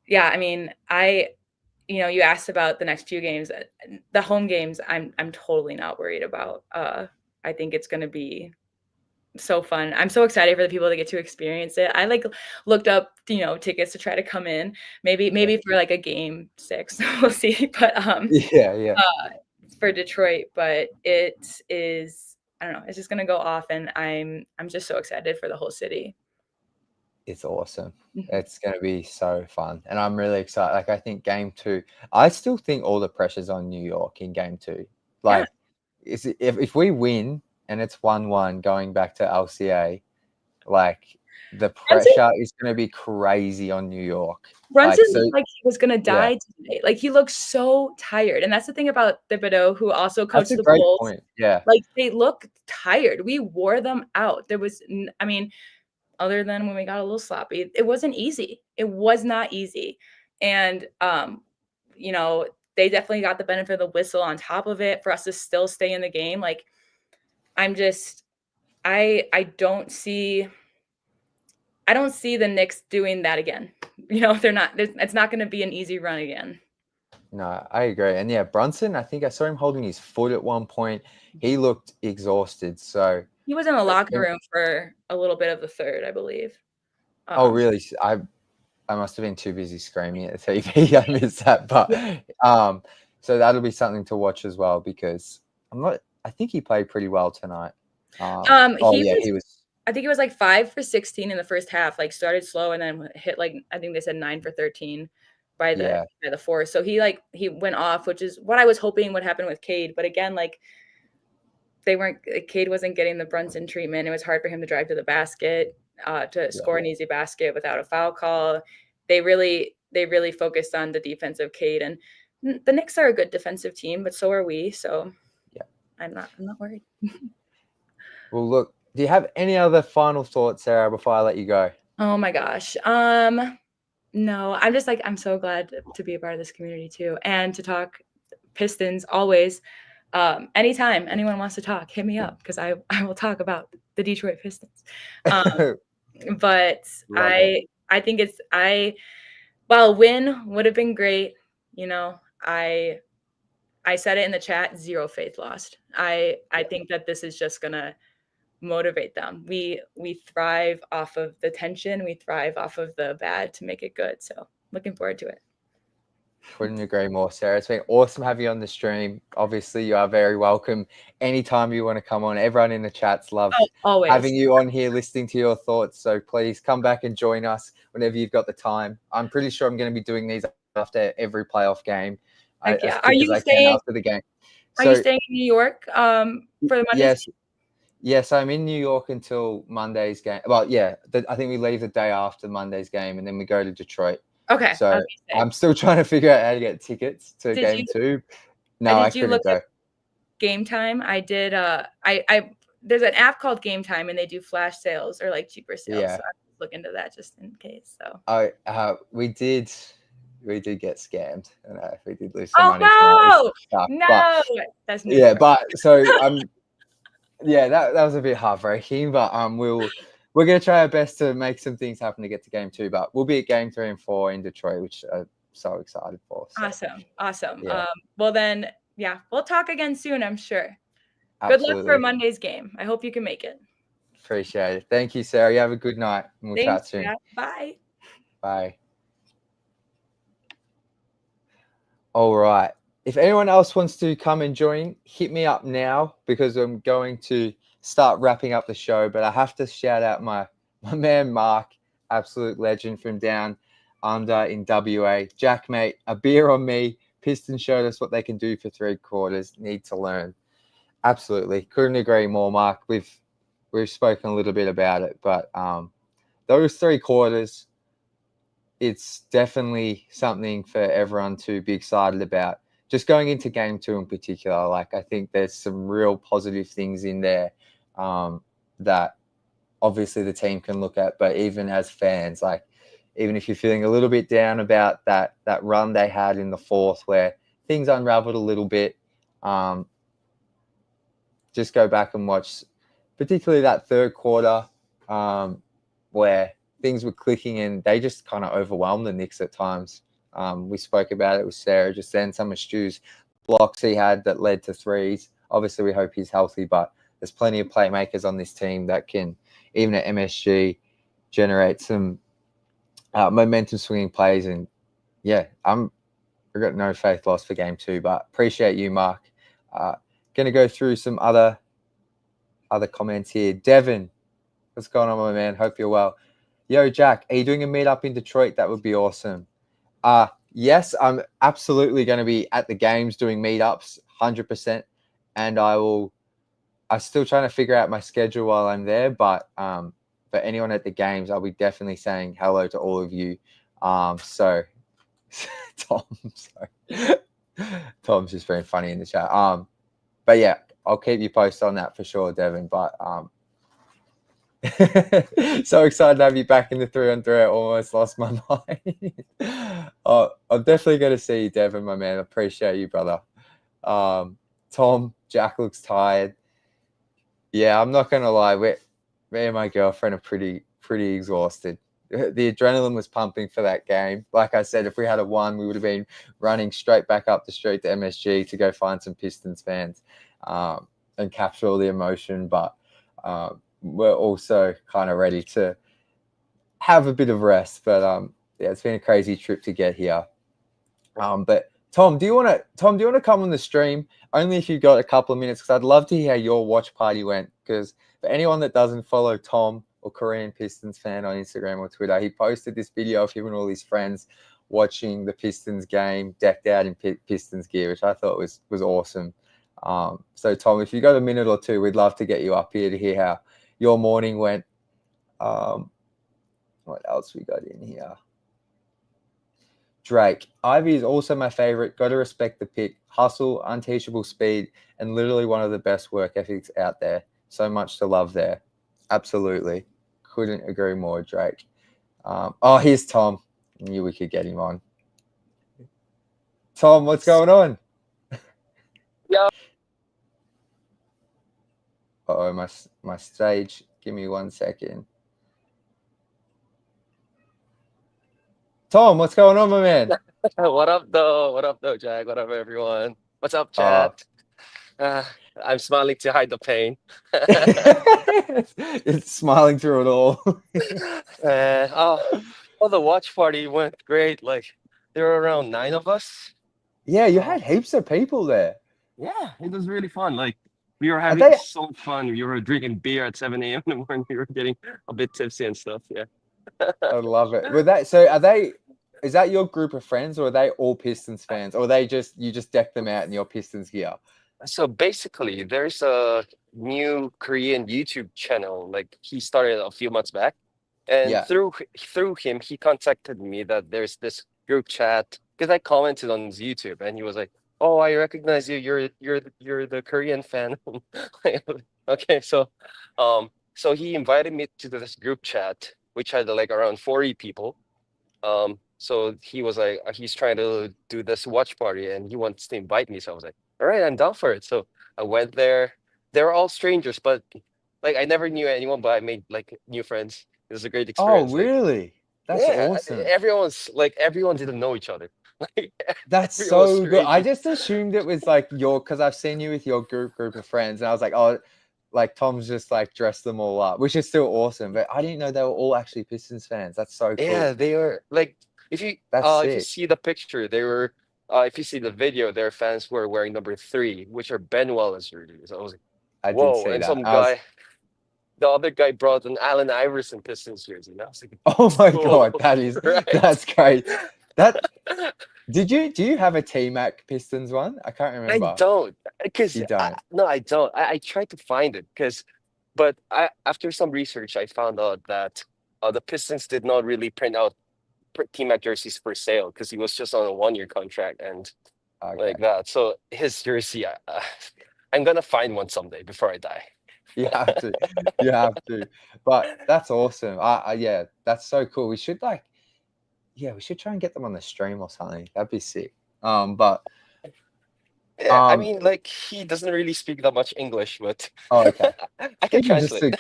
yeah, I mean, you asked about the next few games. The home games, I'm totally not worried about. I think it's going to be so fun. I'm so excited for the people that get to experience it. I looked up, tickets to try to come in, maybe for like a game 6. We'll see. But for Detroit, but it is, I don't know, it's just gonna go off, and I'm just so excited for the whole city. It's awesome. It's going to be so fun, and I'm really excited. Like I think game 2, I still think all the pressure's on New York in game 2. Like, if we win and it's 1-1 going back to LCA, like the pressure is going to be crazy on New York. Brunson looked like he was going to die today. Like he looks so tired. And that's the thing about Thibodeau, who also coached the Bulls. Point. Yeah. Like they look tired. We wore them out. There was, I mean, other than when we got a little sloppy, it wasn't easy. It was not easy. And, they definitely got the benefit of the whistle on top of it for us to still stay in the game. Like, I don't see the Knicks doing that again. They're not. It's not going to be an easy run again. No, I agree. And yeah, Brunson, I think I saw him holding his foot at one point. He looked exhausted. So he was in the locker room for a little bit of the third, I believe. Oh, really? I must have been too busy screaming at the TV. I missed that. But so that'll be something to watch as well, because I think he played pretty well tonight. He was. I think it was like 5 for 16 in the first half. Like started slow and then hit like, I think they said 9 for 13 by the fourth. So he went off, which is what I was hoping would happen with Cade. But again, like Cade wasn't getting the Brunson treatment. It was hard for him to drive to the basket, to score an easy basket without a foul call. They really focused on the defense of Cade, and the Knicks are a good defensive team, but so are we. So I'm not worried. Well, look, do you have any other final thoughts, Sarah, before I let you go? Oh my gosh. No, I'm just I'm so glad to be a part of this community too, and to talk Pistons always. Anytime anyone wants to talk, hit me up, because I will talk about the Detroit Pistons. But I think while a win would have been great, I said it in the chat, 0 faith lost. I think that this is just gonna motivate them. We thrive off of the tension. We thrive off of the bad to make it good. So looking forward to it. Couldn't agree more, Sarah. It's been awesome having you on the stream. Obviously, you are very welcome anytime you want to come on. Everyone in the chat's loved Oh, always. having you on here, listening to your thoughts. So please come back and join us whenever you've got the time. I'm pretty sure I'm going to be doing these after every playoff game, Heck as yeah. quick as I can after the game. Are you staying in New York for the Mondays? Yes, I'm in New York until Monday's game. Well, yeah, I think we leave the day after Monday's game, and then we go to Detroit. Okay. So I'm still trying to figure out how to get tickets to game 2. No, I couldn't go. Game Time? I did. There's an app called Game Time, and they do flash sales or like cheaper sales. Yeah. So I look into that just in case. So we did get scammed, and we did lose some money. No, that's new. Yeah, but so yeah, that was a bit heartbreaking, but we're going to try our best to make some things happen to get to game 2, but we'll be at game 3 and 4 in Detroit, which I'm so excited for. So. Awesome. Yeah. Well then, yeah, we'll talk again soon, I'm sure. Absolutely. Good luck for Monday's game. I hope you can make it. Appreciate it. Thank you, Sarah. You have a good night. We'll chat soon. Yeah. Bye. Bye. All right. If anyone else wants to come and join, hit me up now because I'm going to start wrapping up the show. But I have to shout out my man Mark, absolute legend from down under in WA. Jack, mate, a beer on me. Pistons showed us what they can do for 3 quarters. Need to learn. Absolutely. Couldn't agree more, Mark. We've spoken a little bit about it, but those 3 quarters, it's definitely something for everyone to be excited about. Just going into game 2 in particular, like I think there's some real positive things in there that obviously the team can look at, but even as fans, like even if you're feeling a little bit down about that run they had in the 4th where things unraveled a little bit, just go back and watch particularly that 3rd quarter where things were clicking and they just kind of overwhelmed the Knicks at times. We spoke about it with Sarah just then, some of Stu's blocks he had that led to 3s. Obviously, we hope he's healthy, but there's plenty of playmakers on this team that can, even at MSG, generate some momentum swinging plays. And yeah, I've got no faith lost for game 2, but appreciate you, Mark. Going to go through some other comments here. Devin, what's going on, my man? Hope you're well. Yo, Jack, are you doing a meetup in Detroit? That would be awesome. Yes, I'm absolutely going to be at the games doing meetups, 100%. And I'm still trying to figure out my schedule while I'm there. But for anyone at the games, I'll be definitely saying hello to all of you. So, Tom's just very funny in the chat. But yeah, I'll keep you posted on that for sure, Devin. But so excited to have you back in the 3-on-3. I almost lost my mind. I'm definitely going to see you, Devin, my man. I appreciate you, brother. Tom, Jack looks tired. Yeah, I'm not going to lie. Me and my girlfriend are pretty exhausted. The adrenaline was pumping for that game. Like I said, if we had won, we would have been running straight back up the street to MSG to go find some Pistons fans and capture all the emotion. But we're also kind of ready to have a bit of rest. But yeah, it's been a crazy trip to get here. But Tom, do you want to come on the stream? Only if you've got a couple of minutes, because I'd love to hear how your watch party went. Because for anyone that doesn't follow Tom or Korean Pistons fan on Instagram or Twitter, he posted this video of him and all his friends watching the Pistons game, decked out in Pistons gear, which I thought was awesome. So Tom, if you got a minute or two, we'd love to get you up here to hear how your morning went. What else we got in here? Drake. Ivy is also my favorite. Got to respect the pick. Hustle, unteachable speed, and literally one of the best work ethics out there. So much to love there. Absolutely. Couldn't agree more, Drake. Here's Tom. Knew we could get him on. Tom, what's going on? Yeah. Uh-oh, my stage. Give me 1 second. Tom, what's going on, my man? What up, though? What up, though, Jack? What up, everyone? What's up, chat? I'm smiling to hide the pain. It's smiling through it all. The watch party went great. Like, there were around 9 of us. Yeah, you Uh, had heaps of people there. yeah, it was really fun. Like we were Are having they? so much fun. We were drinking beer at 7 a.m. in the morning. We were getting a bit tipsy and stuff. Yeah. I love it. Were that so? Are they? Is that your group of friends, or are they all Pistons fans, or are they just you just deck them out in your Pistons gear? So basically, there's a new Korean YouTube channel. Like he started a few months back, and Yeah. through him, he contacted me that there's this group chat because I commented on his YouTube, and he was like, "Oh, I recognize you. You're the Korean fan." Okay, so he invited me to this group chat, which had like around 40 people. So he was like, he's trying to do this watch party and he wants to invite me. So I was like, all right, I'm down for it. So I went there. They were all strangers, but like I never knew anyone, but I made like new friends. It was a great Oh, experience. Like, really? That's yeah, awesome. everyone didn't know each other. Like That's everyone was so good. I strangers. just assumed it was like your because I've seen you with your group of friends, and I was like, oh, like Tom's just like dressed them all up, which is still awesome. But I didn't know they were all actually Pistons fans. That's so Yeah, cool. they were like That's if you sick. see the picture, they were if you see the video, their fans were wearing number 3, which are Ben Wallace jerseys. I was like, I did whoa, see and that. some I was, guy the other guy brought an Allen Iverson Pistons jersey. And I was like, oh my cool, god, that is right? that's great. That do you have a T Mac Pistons one? I can't I remember. don't, because You don't. no, I don't. I tried to find it but after some research, I found out that the Pistons did not really print out T-Mac jerseys for sale because he was just on a 1-year contract and like Okay. that. So his jersey, I'm gonna find one someday before I die. You have to. You have to. But that's awesome. Yeah, that's so cool. We should like yeah, we should try and get them on the stream or something. That'd be sick. But Yeah, I um mean, like he doesn't really speak that much English, but oh okay. I can We can just translate.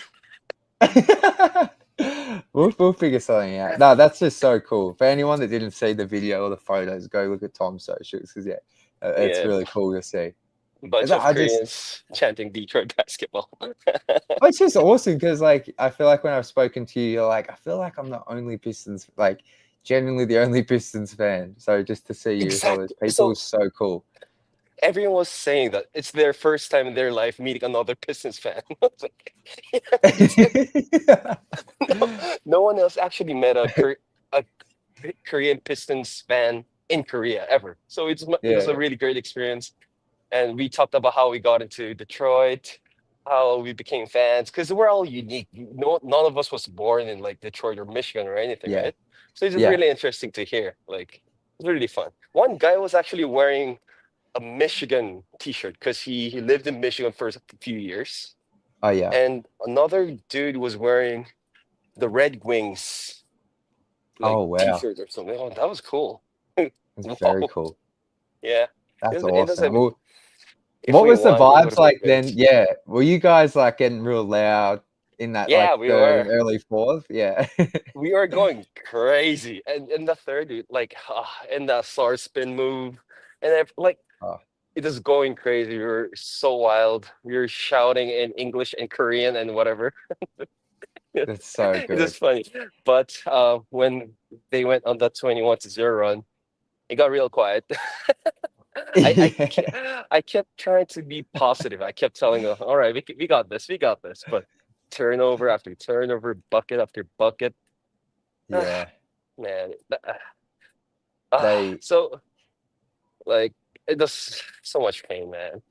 we'll figure something out. No, that's just so cool. For anyone that didn't see the video or the photos, go look at Tom's socials because yeah, it's Yeah, really cool to see. a bunch of I just Koreans chanting Detroit basketball. it's just awesome because like I feel like when I've spoken to you, you're like I feel like I'm the only Pistons like genuinely the only Pistons fan. So just to see you with all those Exactly. people So is so cool. everyone was saying that it's their first time in their life meeting another Pistons fan. I was like, yeah, me too. No one else actually met a Korean Pistons fan in Korea ever. So it was a Yeah, really great experience. And we talked about how we got into Detroit, how we became fans, because we're all unique. No, none of us was born in like Detroit or Michigan or anything, yeah, right? So it's just yeah. really interesting to hear. Like it's really fun. One guy was actually wearing a Michigan t-shirt because he lived in Michigan for a few years. Oh yeah. And another dude was wearing the Red Wings like Oh wow. t-shirt or something. Oh, that was cool. That's very Whoa. cool. Yeah. That's It was awesome. a Well, if what we was the won, it would vibes have been like great. then? Yeah. Were you guys like getting real loud in that Yeah, like we third and were. early fourth? Yeah. We were going crazy. And in the third, like in the SAR spin move. And like Oh, it is going crazy. We were so wild. We were shouting in English and Korean and whatever. that's so It good. is funny. But when they went on that 21-0 run, it got real quiet. Yeah. I kept trying to be positive. I kept telling them, "All right, we got this, we got this." But turnover after turnover, bucket after bucket. Yeah. Man, They so like it does so much pain, man.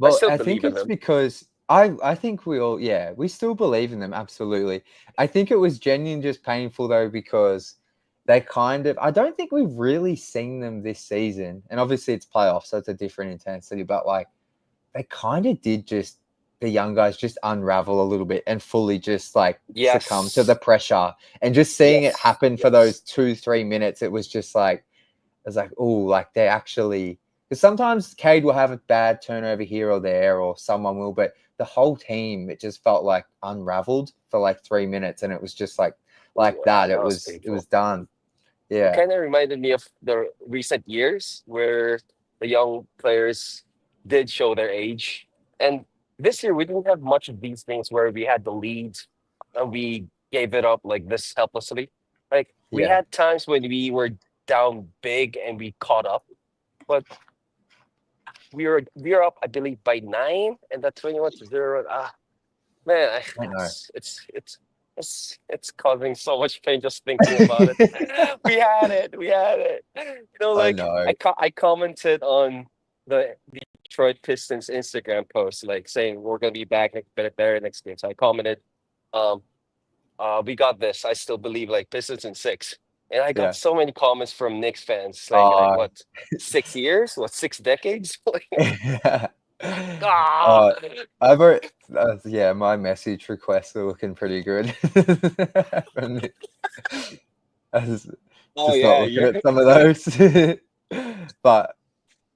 I well, still I think believe in it's them. because I think we all yeah, we still believe in them, absolutely. I think it was genuine just painful though because they kind of I don't think we've really seen them this season. And obviously it's playoffs, so it's a different intensity, but like they kind of did just the young guys just unravel a little bit and fully just like succumb to the Yes, pressure and just seeing it yes, happen for those yes. 2 3 minutes it was just like it was like oh like they actually because sometimes Cade will have a bad turnover here or there or someone will but the whole team it just felt like unraveled for like 3 minutes and it was just like Ooh, that that was it was painful. done It yeah kind of reminded me of the recent years where the young players did show their age. And this year, we didn't have much of these things where we had the lead and we gave it up like this helplessly. Like we yeah had times when we were down big and we caught up, but we were up, I believe, by 9, and that 21-0. Man, I know. it's causing so much pain just thinking about it. We had it. I Like know. I commented on the Detroit Pistons Instagram post, like saying we're gonna be back better next game. So I commented, um, we got this. I still believe like Pistons in 6. And I got Yeah. so many comments from Knicks fans saying like, Uh, what, 6 years? What, 6 decades? Like, ah, uh, I've already, yeah, my message requests are looking pretty good. I oh just not yeah, looking yeah, at some of those. But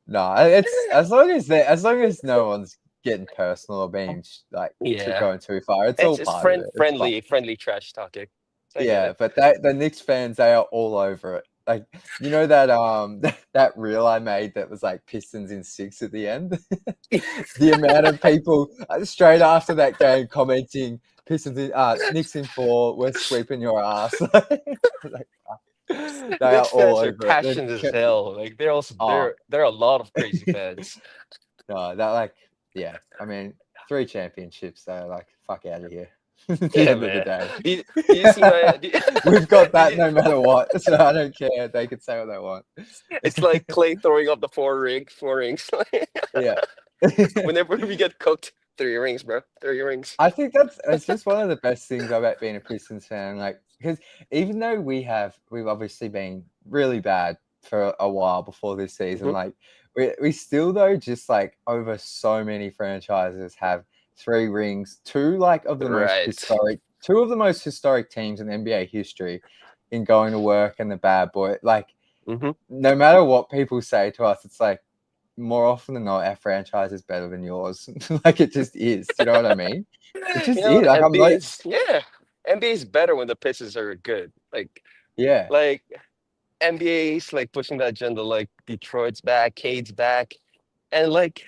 no, it's as long as no one's getting personal or being like yeah. going too far, it's all It's part of it. It's fun. friendly trash talking. So I get Yeah, it. but the Knicks fans, they are all over it. Like, you know that that reel I made that was like Pistons in 6 at the end. The amount of people straight after that game commenting Pistons in Knicks in 4, we're sweeping your ass. Like, they are Knicks all fans are over it. passionate as hell. Like they're also Oh there are a lot of crazy fans. no, that like yeah. I mean, 3 championships. So like, fuck out of here. At the Yeah, end of the man. day, Do you see my? we've got Did that you, no matter what. So I don't care. They can say what they want. it's like Clay throwing up the four rings. Yeah. Whenever we get cooked, 3 rings, bro. 3 rings. I think it's just one of the best things about being a Pistons fan. Like, because even though we've obviously been really bad for a while before this season, Mhm. like we still though just like over so many franchises have 3 rings, Right. two of the most historic teams in NBA history in going to work and the bad boy. Like, Hmm. no matter what people say to us, it's like more often than not, our franchise is better than yours. Like, it just is. Do you know what I mean? It just is. Like, I'm like, NBA is better when the Pistons are good. yeah, Like NBA is like pushing the agenda. Like Detroit's back, Cade's back, and like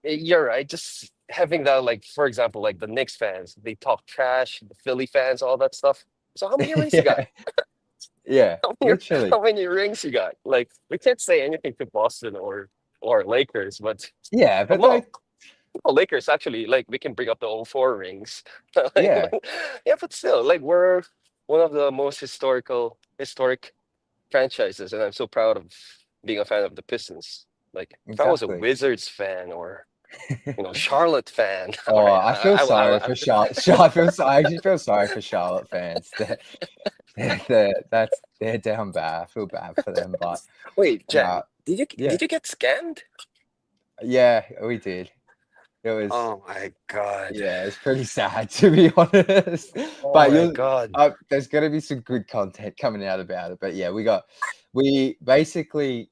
you're right. Just having that, like for example, like the Knicks fans, they talk trash. The Philly fans, all that stuff. So how many rings you got? yeah, yeah, How many, literally. how many rings you got? Like we can't say anything to Boston or Lakers, but Yeah, but well, like, Lakers actually, like we can bring up the all 4 rings. Like, yeah, yeah, but still, like we're one of the most historic franchises, and I'm so proud of being a fan of the Pistons. Like if I was a exactly. Wizards fan or Charlotte fan, all Oh, right, I feel sorry for Charlotte. I actually feel sorry for Charlotte fans. They're down bad. I feel bad for them, but wait, Jen, no, yeah, did you get scammed? yeah, we did. It was. Oh my God. Yeah, it's pretty sad to be honest. Oh But my you, God. there's gonna be some good content coming out about it. But yeah, we basically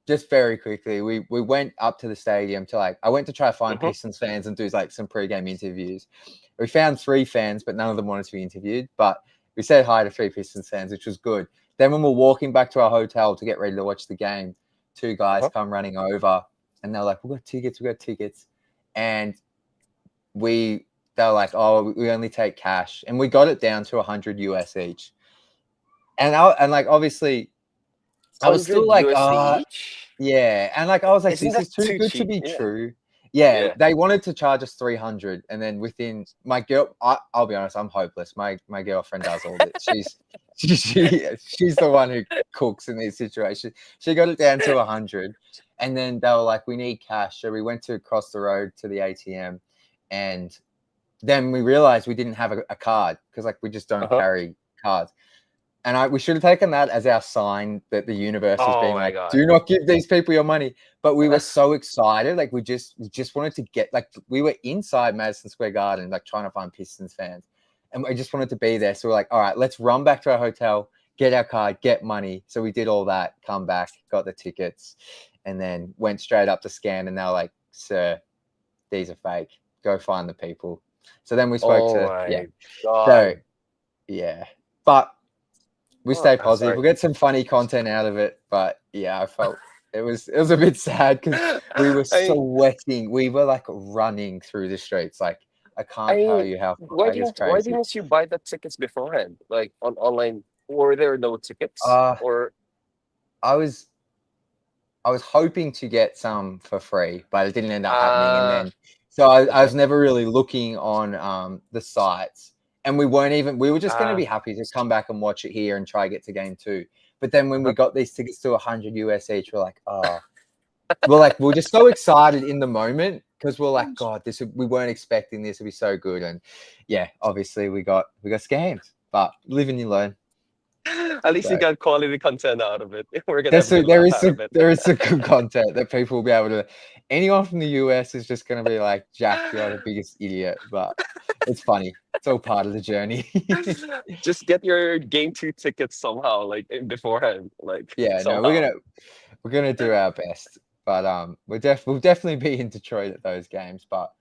just very quickly we went up to the stadium to like I went to try to find Hmm. Pistons fans and do like some pre-game interviews. We found 3 fans, but none of them wanted to be interviewed. But we said hi to 3 Pistons fans, which was good. Then when we're walking back to our hotel to get ready to watch the game, 2 guys Uh-huh. come running over and they're like, we got tickets. And they're like, oh, we only take cash, and we got it down to 100 US each. And like obviously, I was still 100 like, USD each? yeah, and like I was like, Isn't this that is too too good to cheap? be Yeah. true. Yeah, Yeah. they wanted to charge us 300, and then within my girl, I'll be honest, I'm hopeless. My girlfriend does all this. She's the one who cooks in these situations. She got it down to 100, and then they were like, we need cash, so we went to across the road to the ATM, and then we realized we didn't have a card because like we just don't Uh-huh. carry cards. And we should have taken that as our sign that the universe was Oh being my like, God. do not give these people your money. But we were so excited. Like we just wanted to get, like, we were inside Madison Square Garden, like trying to find Pistons fans. And we just wanted to be there. So we're like, all right, let's run back to our hotel, get our card, get money. So we did all that, come back, got the tickets, and then went straight up to scan. And they're like, sir, these are fake. Go find the people. So then we spoke Oh to, yeah. my God. So, yeah. But we Oh, stay I'm positive. sorry. We'll get some funny content out of it. But yeah, I felt it was a bit sad because we were I sweating. We were like running through the streets. Like, I can't tell I you how, why like, it's didn't crazy. you buy the tickets beforehand? Like on online Were there no tickets? Uh, Or I was hoping to get some for free, but it didn't end up happening. And uh then, so I okay. was never really looking on the sites, and we were just going to Uh, be happy to come back and watch it here and try get to game 2. But then when we uh-huh. got these tickets to 100 US each, we're just so excited in the moment because we're like, God, we weren't expecting this to be so good. And yeah, obviously we got scammed, but live and you learn. At least you So got quality content out of it. We're gonna have a good there laugh is out of it. some good content that people will be able to. Anyone from the US is just going to be like, Jack, you're the biggest idiot, but it's funny. It's all part of the journey. Just get your game 2 tickets somehow, like beforehand, like Yeah, no, somehow. we're gonna do our best, but we'll definitely be in Detroit at those games. But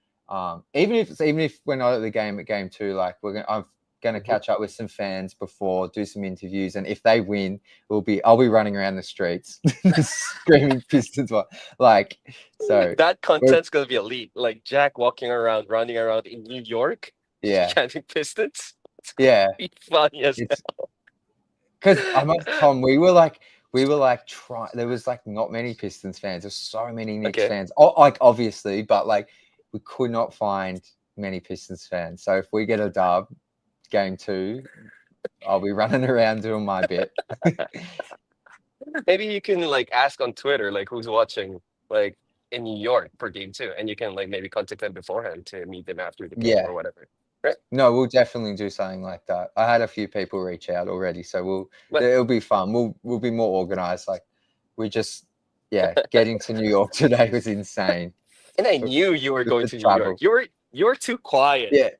even if we're not at the game at game 2, like I'm gonna Mhm. catch up with some fans before, do some interviews, and if they win, I'll be running around the streets screaming Pistons, like so. That We're, content's gonna be elite. Like Jack walking around, running around in New York, yeah, chanting Pistons. It's gonna yeah, be funny as it's because I must, Tom, we were like try. There was like not many Pistons fans. There's so many hell. Knicks Okay. fans. Oh, like obviously, but like we could not find many Pistons fans. So if we get a dub, game 2, I'll be running around doing my bit. Maybe you can like ask on Twitter, like who's watching, like in New York for game 2, and you can like maybe contact them beforehand to meet them after the game Yeah, or whatever. Right? no, we'll definitely do something like that. I had a few people reach out already, so But it'll be fun. We'll be more organized. Like we just getting to New York today was insane. and I knew you were Just going the to New York. travel. You were too quiet. Yeah.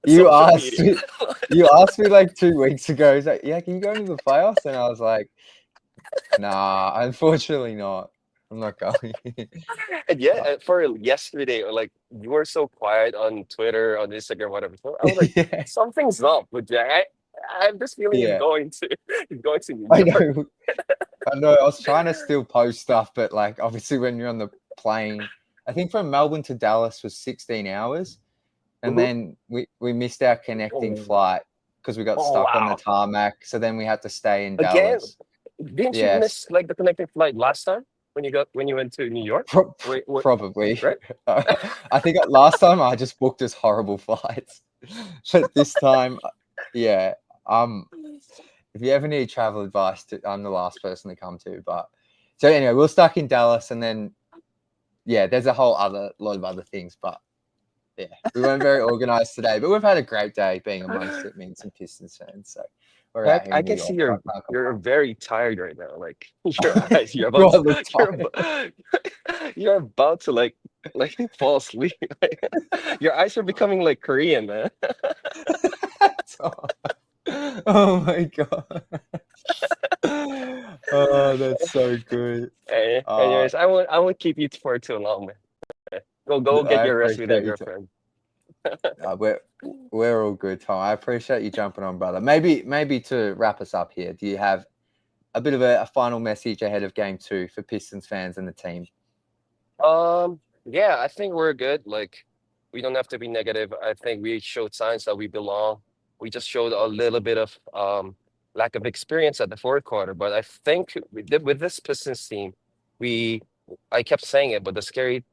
You Social asked media. me, you asked me like 2 weeks ago. He's like, "Yeah, can you go into the playoffs?" And I was like, "Nah, unfortunately not. I'm not going." And yeah, But for yesterday, like you were so quiet on Twitter, on Instagram, whatever. So I was like, yeah, something's up with Jack. I have this feeling he's yeah, going to he's going to New I York. know. I know. I was trying to still post stuff, but like obviously when you're on the plane, I think from Melbourne to Dallas was 16 hours, and Mhm. then we missed our connecting Oh, flight because we got oh stuck on the wow! tarmac. So then we had to stay in Again, Dallas. didn't you Yes, miss like the connecting flight last time when you went to New York? Wait, what? Probably. Right? I think last time I just booked as horrible flights, but this time, yeah. If you ever need travel advice, I'm the last person to come to. But so anyway, we're stuck in Dallas, and then there's a whole other lot of other things. But yeah, we weren't very organized today, but we've had a great day being amongst it, meeting some Pistons fans. So we're out Heck, here I in New can see York. So I can't you're complain. very tired right now. Like your eyes, Do I look you're tired? you're about to like fall asleep. Your eyes are becoming like Korean, man. Oh my god. Oh, that's so good. Anyways, I won't keep you for too long, man. Go get I your rest with your appreciate you. girlfriend. We're all good, Tom. I appreciate you jumping on, brother. Maybe to wrap us up here, do you have a bit of a final message ahead of game 2 for Pistons fans and the team? Yeah, I think we're good. Like, we don't have to be negative. I think we showed signs that we belong. We just showed a little bit of lack of experience at the fourth quarter. But I think with this Pistons team, we I kept saying it, but the scary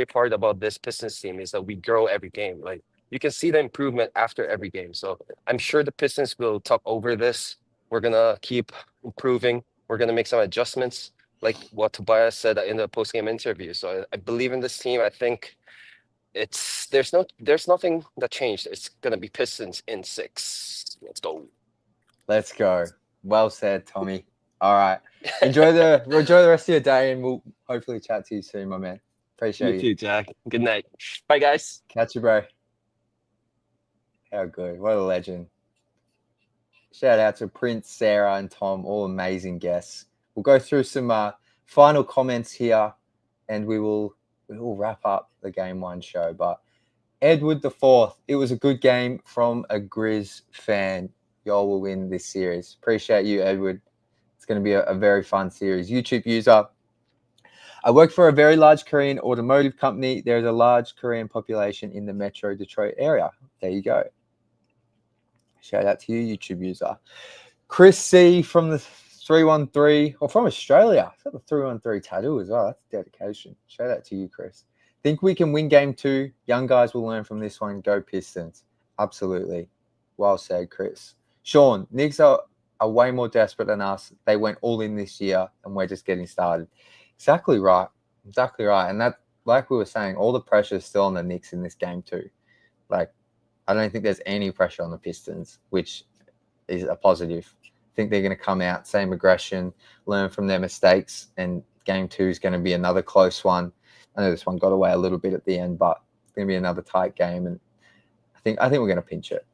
part about this Pistons team is that we grow every game. Like you can see the improvement after every game. So I'm sure the Pistons will talk over this. We're gonna keep improving. We're gonna make some adjustments like what Tobias said in the post-game interview. So I believe in this team. I think there's nothing that changed. It's gonna be Pistons in 6. Let's go. Let's go. Well said, Tommy. All right. Enjoy the rest of your day, and we'll hopefully chat to you soon, my man. You Appreciate you. too, Jack. Good night. Bye, guys. Catch you, bro. How good. What a legend. Shout out to Prince, Sarah, and Tom, all amazing guests. We'll go through some final comments here, and we will wrap up the Game 1 show. But Edward the Fourth, it was a good game from a Grizz fan. Y'all will win this series. Appreciate you, Edward. It's going to be a very fun series. YouTube user. I work for a very large Korean automotive company. There's a large Korean population in the Metro Detroit area. There you go. Shout out to you, YouTube user. Chris C from the 313 or from Australia. It's got the 313 tattoo as well. That's dedication. Shout out to you, Chris. Think we can win game 2. Young guys will learn from this one. Go Pistons. Absolutely. Well said, Chris. Sean, Knicks are way more desperate than us. They went all in this year and we're just getting started. Exactly right. Exactly right. And that, like we were saying, all the pressure is still on the Knicks in this game too. Like, I don't think there's any pressure on the Pistons, which is a positive. I think they're going to come out, same aggression, learn from their mistakes, and game 2 is going to be another close one. I know this one got away a little bit at the end, but it's going to be another tight game, and I think we're going to pinch it.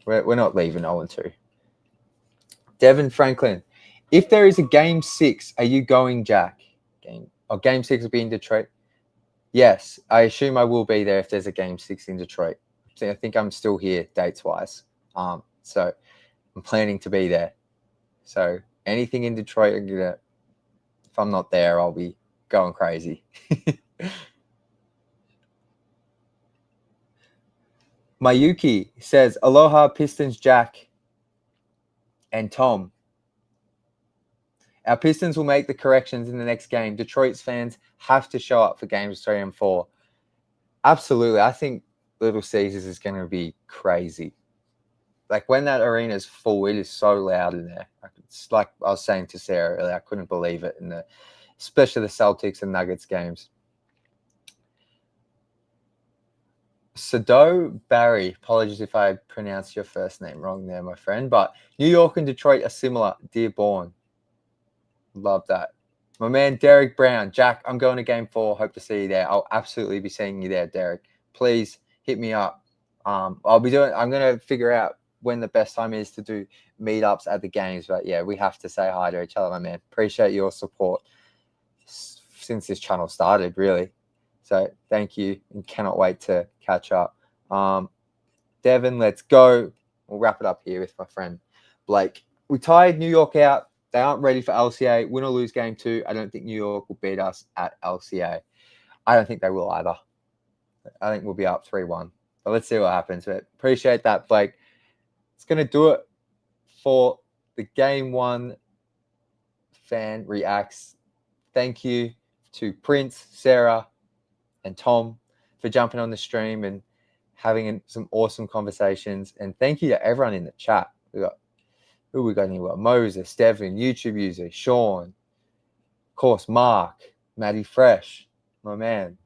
We're not leaving 0-2. Devin Franklin, if there is a game 6, are you going, Jack? Game 6 will be in Detroit. Yes, I assume I will be there if there's a game 6 in Detroit. So I think I'm still here dates wise. So I'm planning to be there. So anything in Detroit, if I'm not there, I'll be going crazy. Mayuki says, Aloha Pistons, Jack and Tom. Our Pistons will make the corrections in the next game. Detroit's fans have to show up for games 3 and 4. Absolutely. I think Little Caesars is going to be crazy. Like when that arena is full, it is so loud in there. It's like I was saying to Sarah earlier, I couldn't believe it especially the Celtics and Nuggets games. Sado Barry, apologies if I pronounced your first name wrong there, my friend, but New York and Detroit are similar. Dearborn. Love that. My man, Derek Brown. Jack, I'm going to game 4. Hope to see you there. I'll absolutely be seeing you there, Derek. Please hit me up. I'm going to figure out when the best time is to do meetups at the games. But yeah, we have to say hi to each other, my man. Appreciate your support since this channel started, really. So thank you and cannot wait to catch up. Devin, let's go. We'll wrap it up here with my friend Blake. We tied New York out. They aren't ready for LCA. Win or lose game 2. I don't think New York will beat us at LCA. I don't think they will either. I think we'll be up 3-1. But let's see what happens. But appreciate that, Blake. It's going to do it for the Game 1 fan reacts. Thank you to Prince, Sarah, and Tom for jumping on the stream and having some awesome conversations. And thank you to everyone in the chat. We got anywhere? Moses, Devin, YouTube user, Sean, of course, Mark, Maddie Fresh, my man.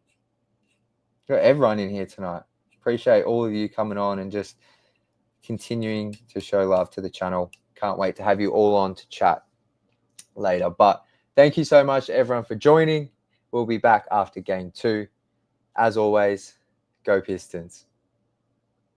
Got everyone in here tonight. Appreciate all of you coming on and just continuing to show love to the channel. Can't wait to have you all on to chat later. But thank you so much, everyone, for joining. We'll be back after game 2. As always, go Pistons.